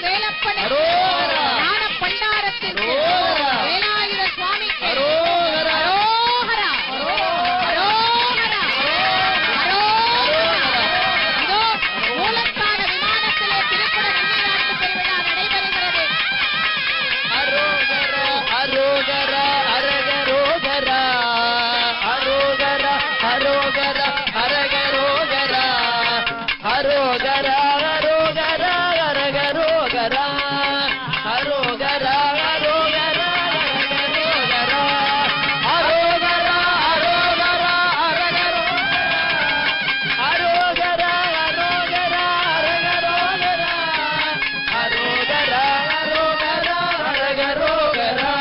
வேலப்பனுக்கு ஞான பண்டாரத்திற்கு வேலாயுத சுவாமிக்கு இதோ மூலத்தான விமானத்திலே திருப்பட நன்னிராட்டு பெருவிழா நடைபெறுகிறது. அரோகரா அரகரோகரா அரோகரா அரோகரா அரகரோகரா அரோகரா அரோகரா அரகரோகரா அரோகரா அரோகரா அரகரோகரா அரோகரா அரோகரா அரகரோகரா அரோகரா அரோகரா அரகரோகரா அரோகரா அரோகரா அரகரோகரா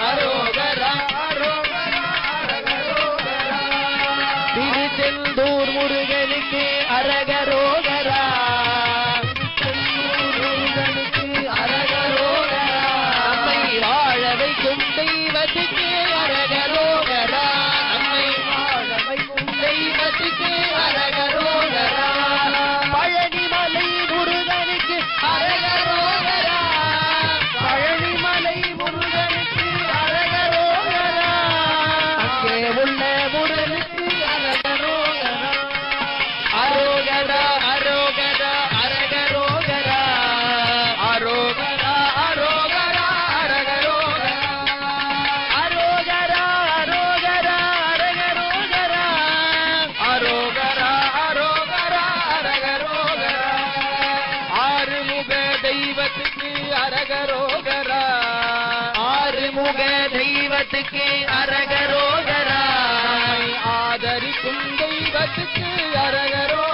அரோகரா அரோகரா அரகரோகரா திருச்செந்தூர் முருகனுக்கு அரகரோகரா முருகனுக்கு அரகரோகரா நம்மை வாழ வைக்கும் தெய்வத்துக்கு அரகரோகரா நம்மை வாழ வைக்கும் தெய்வத்துக்கு அரகரோகரா பழனிமலை முருகனுக்கு அரகரோகரா பழனிமலை முருகனுக்கு அரகரோகரா அங்கே உள்ள முருகனுக்கு அரகரோகரா அரோகரா அரோகரா அரகரோகரா அரோகரா அரோகரா அரகரோகரா அரோகரா அரோகரா அரகரோகரா அரோகரா அரோகரா அரகரோகரா ஆறுமுக தெய்வத்துக்கு அரகரோகரா ஆறுமுக தெய்வத்துக்கு அரகரோகரா ஆதரிக்கும் தெய்வத்துக்கு அரகரோகரா